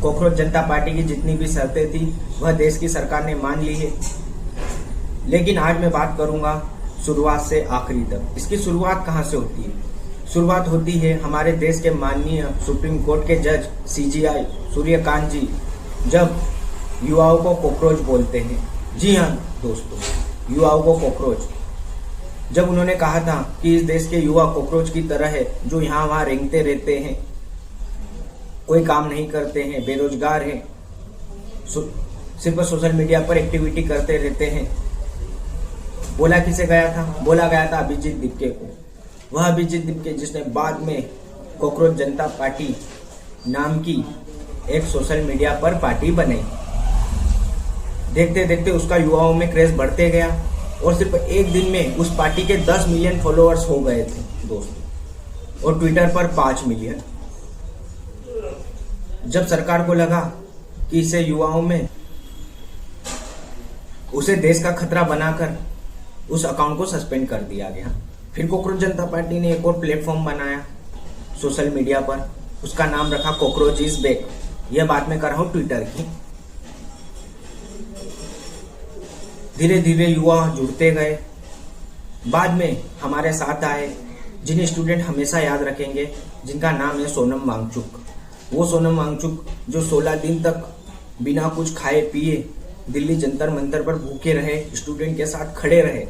Cockroach जनता party की जितनी भी शर्तें थी वह देश की सरकार ने मान ली है। लेकिन आज मैं बात करूंगा शुरुआत से आखिरी तक। इसकी शुरुआत कहां से होती है? शुरुआत होती है हमारे देश के माननीय सुप्रीम कोर्ट के जज CJI सूर्यकांत जी जब युवाओं को कॉकरोच बोलते हैं। जी हाँ दोस्तों, युवाओं को कॉकरोच। जब उन्होंने कहा था कि इस देश के युवा कॉकरोच की तरह है जो यहाँ वहाँ रेंगते रहते हैं, कोई काम नहीं करते हैं, बेरोजगार हैं, सिर्फ सोशल मीडिया पर एक्टिविटी करते रहते हैं। बोला किसे गया था? बोला गया था अभिजीत दिपके को। वह अभिजीत दिपके जिसने बाद में कॉकरोच जनता पार्टी नाम की एक सोशल मीडिया पर पार्टी बनाई। देखते देखते उसका युवाओं में क्रेज बढ़ते गया और सिर्फ एक दिन में उस पार्टी के 10 मिलियन फॉलोअर्स हो गए थे दोस्तों, और ट्विटर पर 5 मिलियन। जब सरकार को लगा कि इसे युवाओं में उसे देश का खतरा बनाकर उस अकाउंट को सस्पेंड कर दिया गया। फिर कॉकरोच जनता पार्टी ने एक और प्लेटफॉर्म बनाया सोशल मीडिया पर, उसका नाम रखा कॉकरोच इज बैक। यह बात मैं कर रहा हूं ट्विटर की। धीरे धीरे युवा जुड़ते गए। बाद में हमारे साथ आए जिन्हें स्टूडेंट हमेशा याद रखेंगे, जिनका नाम है सोनम वांगचुक। वो सोनम वांगचुक जो 16 दिन तक बिना कुछ खाए पिए दिल्ली जंतर मंतर पर भूखे रहे, स्टूडेंट के साथ खड़े रहे,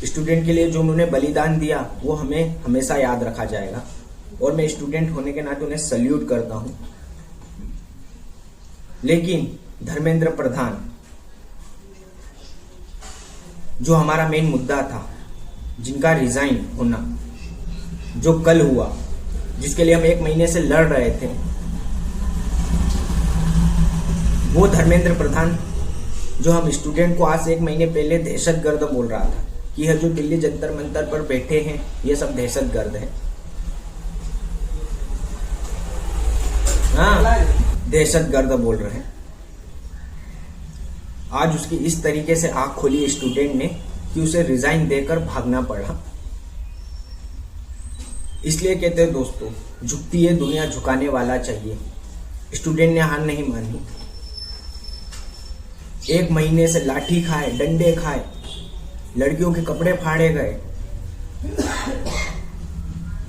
स्टूडेंट के लिए जो उन्होंने बलिदान दिया वो हमें हमेशा याद रखा जाएगा। और मैं स्टूडेंट होने के नाते उन्हें सल्यूट करता हूं। लेकिन धर्मेंद्र प्रधान जो हमारा मेन मुद्दा था, जिनका रिजाइन होना जो कल हुआ, जिसके लिए हम 1 महीने से लड़ रहे थे, वो धर्मेंद्र प्रधान जो हम स्टूडेंट को आज से 1 महीने पहले दहशतगर्द बोल रहा था कि यह जो दिल्ली जंतर मंतर पर बैठे हैं ये सब दहशतगर्द है। हाँ, दहशतगर्द बोल रहे हैं। आज उसकी इस तरीके से आंख खोली स्टूडेंट ने कि उसे रिजाइन देकर भागना पड़ा। इसलिए कहते हैं दोस्तों, झुकती है दुनिया, झुकाने वाला चाहिए। स्टूडेंट ने हार नहीं मानी। 1 महीने से लाठी खाए, डंडे खाए, लड़कियों के कपड़े फाड़े गए,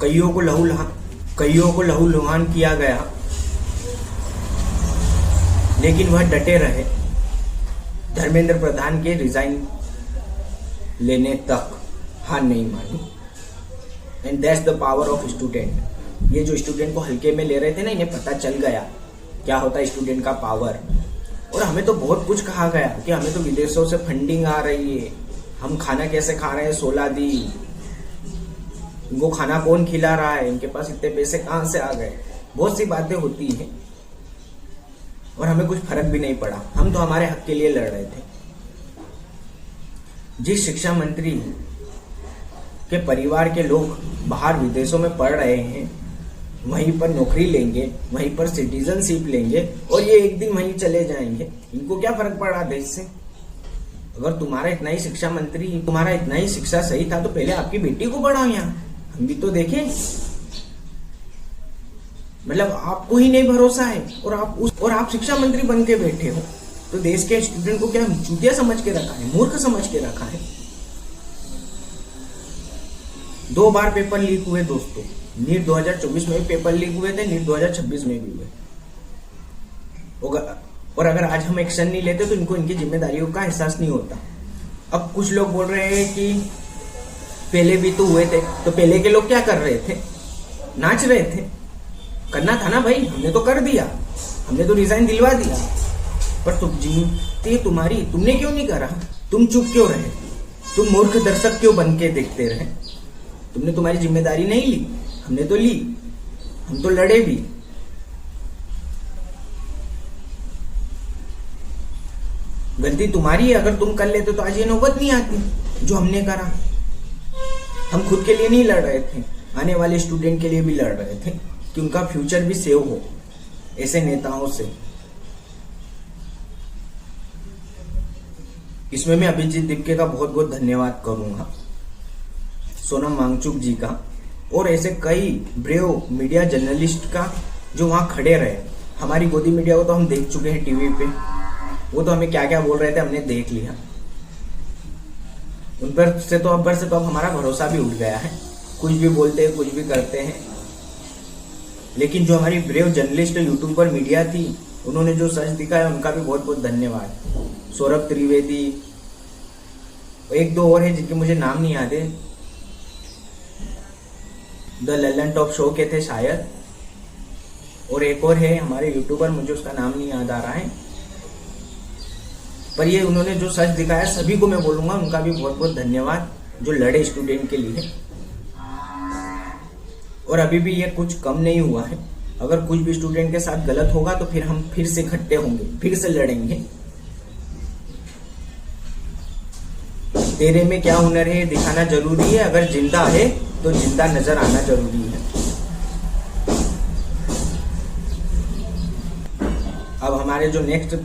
कईयों को लहूलुहान किया गया, लेकिन वह डटे रहे धर्मेंद्र प्रधान के रिजाइन लेने तक, हार नहीं मानी। And that's the power of student. ये जो स्टूडेंट को हल्के में ले रहे थे ना, इन्हें पता चल गया क्या होता है स्टूडेंट का पावर। और हमें तो बहुत कुछ कहा गया कि हमें तो विदेशों से फंडिंग आ रही है, हम खाना कैसे खा रहे हैं 16 दिन, इनको खाना कौन खिला रहा है, इनके पास इतने पैसे कहां से आ गए। बहुत सी बातें होती हैं और हमें कुछ फर्क भी नहीं पड़ा। हम तो हमारे हक के लिए लड़ रहे थे। जिस शिक्षा मंत्री के परिवार के लोग बाहर विदेशों में पढ़ रहे हैं, वहीं पर नौकरी लेंगे, वहीं पर सिटीजनशिप लेंगे और ये एक दिन वहीं चले जाएंगे, इनको क्या फर्क पड़ रहा देश से? अगर तुम्हारा इतना ही शिक्षा मंत्री, तुम्हारा इतना ही शिक्षा सही था तो पहले आपकी बेटी को पढ़ाओ यहाँ, हम भी तो देखें। मतलब आपको ही नहीं भरोसा है और आप शिक्षा मंत्री बन के बैठे हो, तो देश के स्टूडेंट को क्या चूतिया समझ के रखा है, मूर्ख समझ के रखा है। 2 बार पेपर लीक हुए दोस्तों। नीट 2024 में भी पेपर लीक हुए थे, नीट 2026 में भी हुए। और अगर आज हम एक्शन नहीं लेते तो इनको इनकी जिम्मेदारियों का एहसास नहीं होता। अब कुछ लोग बोल रहे हैं कि पहले भी तो हुए थे, तो पहले के लोग क्या कर रहे थे? नाच रहे थे। करना था ना भाई, हमने तो कर दिया, हमने तो रिजाइन दिलवा दिया। पर तुम्हारी, तुमने क्यों नहीं करा? तुम चुप क्यों रहे? तुम मूर्ख दर्शक क्यों बन के देखते रहे? तुमने तुम्हारी जिम्मेदारी नहीं ली, हमने तो ली, हम तो लड़े भी। गलती तुम्हारी है। अगर तुम कर लेते तो आज ये नौबत नहीं आती जो हमने करा। हम खुद के लिए नहीं लड़ रहे थे, आने वाले स्टूडेंट के लिए भी लड़ रहे थे कि उनका फ्यूचर भी सेव हो ऐसे नेताओं से। इसमें मैं अभिजीत दिपके का बहुत बहुत धन्यवाद करूंगा, सोनम वांगचुक जी का, और ऐसे कई ब्रेव मीडिया जर्नलिस्ट का जो वहां खड़े रहे हमारी गोदी मीडिया को तो हम देख चुके हैं टीवी पे, वो तो हमें क्या क्या बोल रहे थे हमने देख लिया। उन पर से तो अब हमारा भरोसा भी उठ गया है, कुछ भी बोलते हैं, कुछ भी करते हैं। लेकिन जो हमारी ब्रेव जर्नलिस्ट यूट्यूबर मीडिया थी, उन्होंने जो सच दिखाया उनका भी बहुत बहुत धन्यवाद। सौरभ त्रिवेदी, एक दो और है जिनके मुझे नाम नहीं याद है, द ललन टॉप शो के थे शायद, और एक और है हमारे यूट्यूबर, मुझे उसका नाम नहीं याद आ रहा है। पर ये उन्होंने जो सच दिखाया, सभी को मैं बोलूंगा उनका भी बहुत बहुत धन्यवाद, जो लड़े स्टूडेंट के लिए। और अभी भी ये कुछ कम नहीं हुआ है। अगर कुछ भी स्टूडेंट के साथ गलत होगा तो फिर हम फिर से इकट्ठे होंगे, फिर से लड़ेंगे। तेरे में क्या हुनर है दिखाना जरूरी है, अगर जिंदा है तो जिंदा नजर आना जरूरी है। अब हमारे जो नेक्स्ट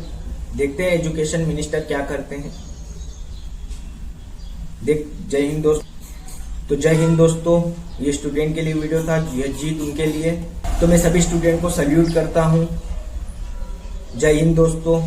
देखते हैं एजुकेशन मिनिस्टर क्या करते हैं। जय हिंद दोस्त। तो जय हिंद दोस्तों, ये स्टूडेंट के लिए वीडियो था, यह जीत उनके लिए। तो मैं सभी स्टूडेंट को सल्यूट करता हूं। जय हिंद दोस्तों।